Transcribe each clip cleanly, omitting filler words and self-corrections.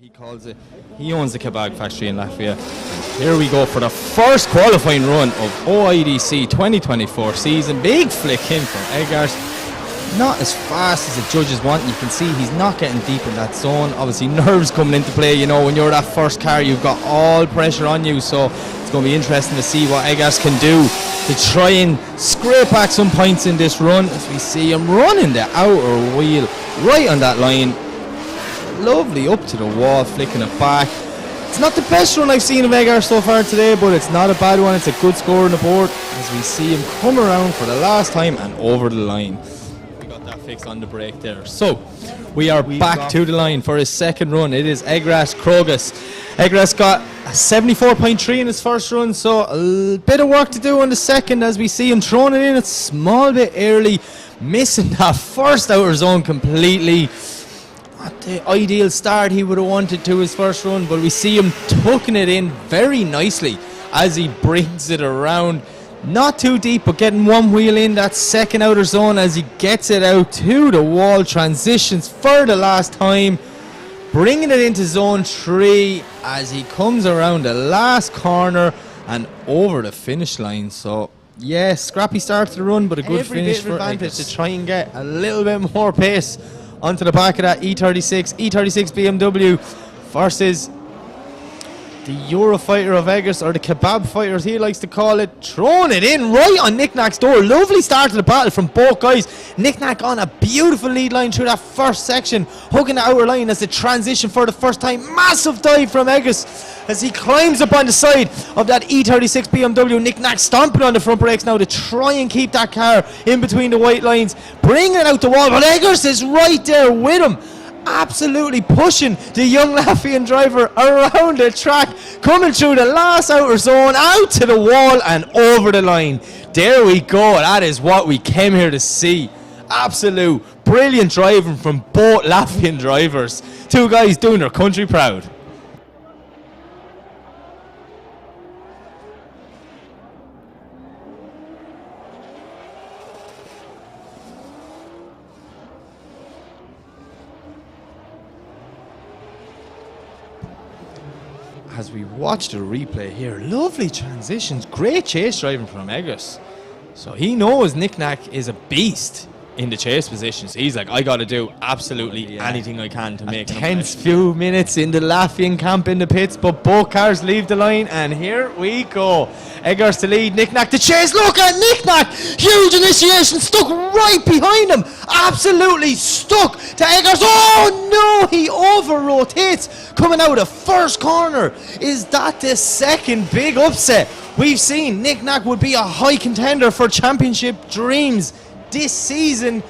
He calls it. He owns the kebab factory in Latvia. Here we go for the first qualifying run of OIDC 2024 season. Big flick in from Edgars. Not as fast as the judges want. You can see he's not getting deep in that zone. Obviously nerves coming into play. You know, when you're that first car, you've got all pressure on you. So it's going to be interesting to see what Edgars can do to try and scrape back some points in this run. As we see him running the outer wheel right on that line. Lovely up to the wall, flicking it back. It's not the best run I've seen of Edgars so far today, but it's not a bad one. It's a good score on the board as we see him come around for the last time and over the line. We got that fixed on the break there. So we are back to the line for his second run. It is Edgars Krogeris. Edgars got a 74.3 in his first run, so a bit of work to do on the second as we see him throwing it in a small bit early, missing that first outer zone completely. Not the ideal start he would have wanted to his first run, but we see him tucking it in very nicely as he brings it around. Not too deep, but getting one wheel in that second outer zone as he gets it out to the wall, transitions for the last time, bringing it into zone 3 as he comes around the last corner and over the finish line. So yeah, scrappy start to the run, but a good finish for advantage to try and get a little bit more pace onto the back of that E36 BMW versus the Eurofighter of Edgars, or the kebab fighter as he likes to call it, throwing it in right on Nick Nack's door. Lovely start to the battle from both guys. Nick Nack on a beautiful lead line through that first section, hugging the outer line as the transition for the first time. Massive dive from Edgars as he climbs up on the side of that E36 BMW. Nick Nack stomping on the front brakes now to try and keep that car in between the white lines, bringing it out the wall, but Edgars is right there with him, absolutely pushing the young Latvian driver around the track, coming through the last outer zone, out to the wall and over the line. There we go. That is what we came here to see. Absolute brilliant driving from both Latvian drivers. Two guys doing their country proud. As we watch the replay here, lovely transitions, great chase driving from Edgars. So he knows Nick Nack is a beast in the chase positions. He's like, I got to do absolutely anything I can to make it. Tense few minutes in the Latvian camp in the pits, but both cars leave the line, and here we go. Edgars to lead, Nick Nack to chase. Look at Nick Nack, huge initiation, stuck right behind him, absolutely stuck to Edgars. Oh no, he over rotates coming out of the first corner. Is that the second big upset we've seen? Nick Nack would be a high contender for championship dreams this season,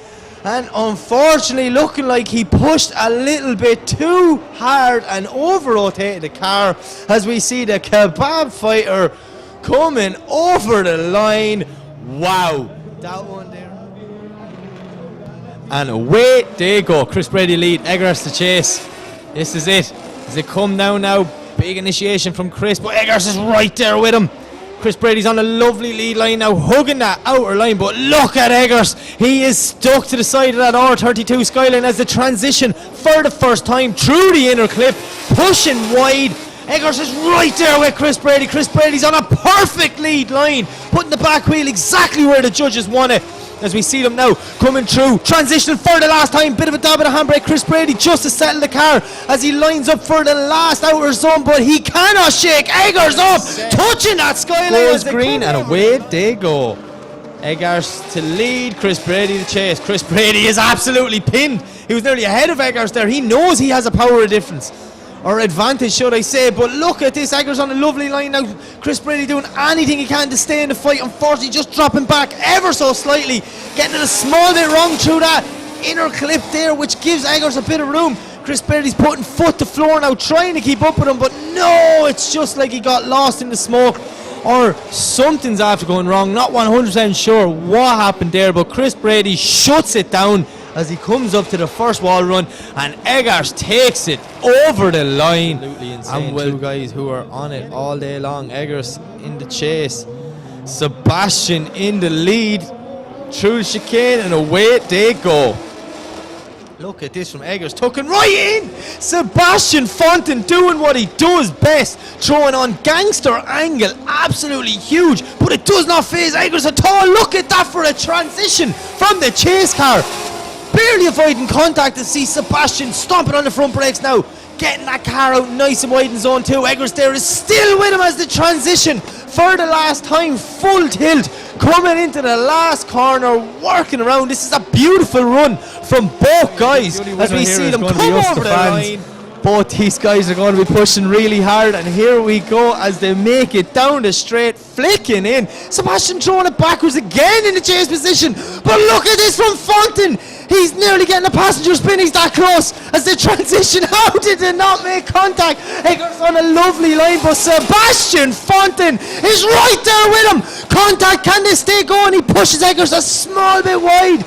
and unfortunately looking like he pushed a little bit too hard and over rotated the car as we see the kebab fighter coming over the line. Wow, that one there, and away they go. Chris Brady lead, Edgars to chase. This is it as they come down now. Big initiation from Chris, but Edgars is right there with him. Chris Brady's on a lovely lead line now, hugging that outer line, but look at Edgars. He is stuck to the side of that R32 Skyline as the transition for the first time through the inner clip, pushing wide. Edgars is right there with Chris Brady. Chris Brady's on a perfect lead line, putting the back wheel exactly where the judges want it. As we see them now coming through, transitioning for the last time, bit of a dab of the handbrake. Chris Brady just to settle the car as he lines up for the last outer zone, but he cannot shake Edgars up, touching that skyline. Goes green and away they go. Edgars to lead, Chris Brady to chase. Chris Brady is absolutely pinned. He was nearly ahead of Edgars there. He knows he has a power of difference, or advantage should I say, but look at this. Edgars on a lovely line now. Chris Brady doing anything he can to stay in the fight, unfortunately just dropping back ever so slightly, getting it a small bit wrong through that inner clip there, which gives Edgars a bit of room. Chris Brady's putting foot to floor now, trying to keep up with him, but no, it's just like he got lost in the smoke, or something's after going wrong. Not 100% sure what happened there, but Chris Brady shuts it down as he comes up to the first wall run, and Edgars takes it over the line. Absolutely insane. And two guys who are on it all day long. Edgars in the chase, Sebastian in the lead through the chicane, and away they go. Look at this from Edgars, tucking right in. Sebastian Fonten doing what he does best, throwing on gangster angle, absolutely huge, but it does not faze Edgars at all. Look at that for a transition from the chase car. Barely avoiding contact to see Sebastian stomping on the front brakes now, getting that car out nice and wide in zone 2. Edgars there is still with him as the transition for the last time, full tilt, coming into the last corner, working around. This is a beautiful run from both guys as we see them come over the line. Both these guys are going to be pushing really hard, and here we go as they make it down the straight, flicking in. Sebastian throwing it backwards again in the chase position, but look at this from Fonten. He's nearly getting a passenger spin. He's that close as they transition. How did they not make contact? Edgars on a lovely line, but Sebastian Fonten is right there with him. Contact, can they stay going? He pushes Edgars a small bit wide.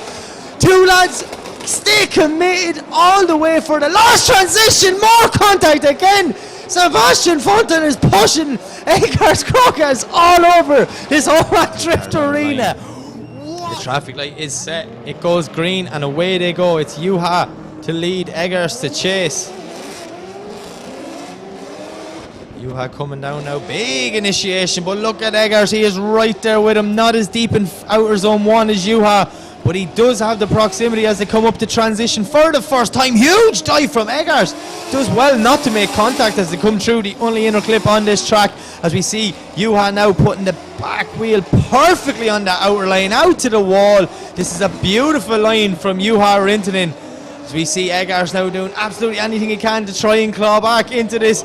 Two lads stay committed all the way for the last transition. More contact again. Sebastian Fonten is pushing Edgars Krogeris all over this whole drift arena. The traffic light is set, it goes green, and away they go. It's Juha to lead, Edgars to chase. Juha coming down now, big initiation, but look at Edgars, he is right there with him. Not as deep in outer zone 1 as Juha, but he does have the proximity as they come up to transition for the first time. Huge dive from Edgars. Does well not to make contact as they come through the only inner clip on this track, as we see Juha now putting the back wheel perfectly on the outer line, out to the wall. This is a beautiful line from Juha Rintanen, as we see Edgars now doing absolutely anything he can to try and claw back into this.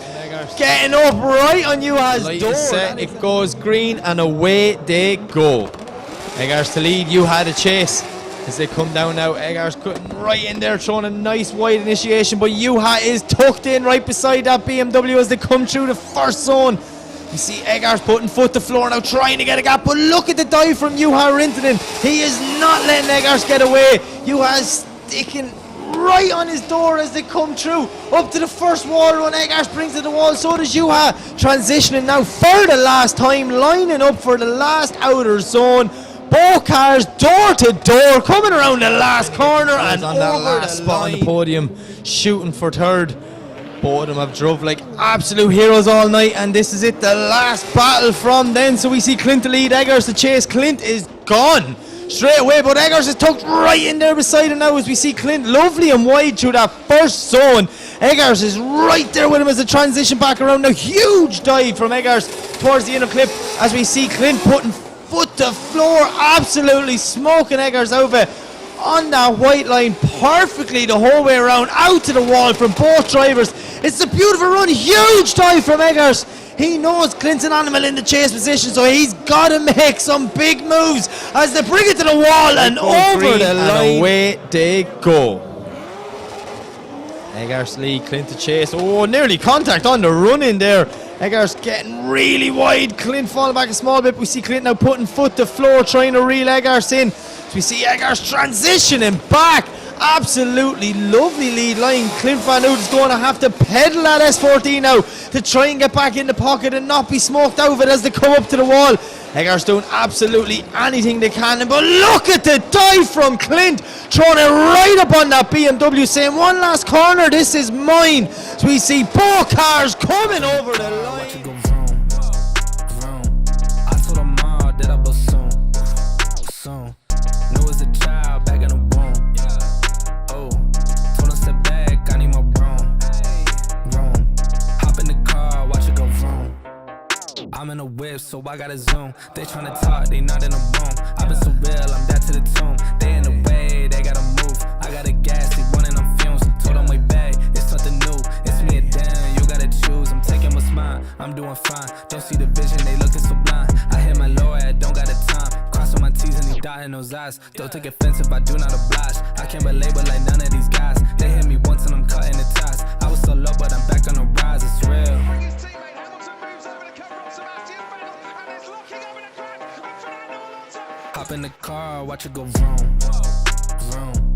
Getting up right on Juha's door. Set, it goes green, and away they go. Edgars to lead, Juha to chase. As they come down now, Edgars cutting right in there, throwing a nice wide initiation, but Juha is tucked in right beside that BMW as they come through the first zone. You see Edgars putting foot to floor now, trying to get a gap, but look at the dive from Juha Rintanen. He is not letting Edgars get away. Juha is sticking right on his door as they come through. Up to the first wall run, Edgars brings it to the wall, so does Juha. Transitioning now for the last time, lining up for the last outer zone. Both cars door to door, coming around the last corner and on that last spot on the podium, shooting for third. Both of them have drove like absolute heroes all night, and this is it, the last battle from then. So we see Clint to lead, Edgars to chase. Clint is gone straight away, but Edgars is tucked right in there beside him now as we see Clint lovely and wide through that first zone. Edgars is right there with him as the transition back around now. Huge dive from Edgars towards the inner clip as we see Clint putting foot to floor, absolutely smoking Edgars over on that white line perfectly the whole way around, out to the wall from both drivers. It's a beautiful run, huge dive from Edgars. He knows Clint's an animal in the chase position, so he's got to make some big moves as they bring it to the wall and over the line. And away they go. Edgars lead, Clint to chase. Oh, nearly contact on the run in there. Edgars getting really wide, Clint falling back a small bit. We see Clint now putting foot to floor, trying to reel Edgars in. So we see Edgars transitioning back. Absolutely lovely lead line. Clint Van Hout is going to have to pedal that S14 now to try and get back in the pocket and not be smoked out of it as they come up to the wall. Edgars doing absolutely anything they can, but look at the dive from Clint, throwing it right up on that BMW, saying one last corner, this is mine. So we see both cars coming over the line. I told them all that I was soon. Knew as a child back in the womb. Oh, told them step back, I need my room. Hop in the car, watch it go vroom. I'm in a whip, so I gotta zoom. They tryna talk, they not in the room. I've been so real, I'm dead to the tomb. They in the way, they gotta move. I got a gas, they running on fumes. Told them way back, it's something new. It's me and Dan, you gotta choose. I'm taking what's mine, I'm doing fine. Don't see the vision, they looking so blind. I hit my lower, I don't got the time. Crossing my T's and he dotting those eyes. Don't take offense if I do not oblige. I can't relate with like none of these guys. They hit me once and I'm cutting the ties. I was so low, but I'm back on the rise, it's real. Hop in the car, watch it go vroom, vroom.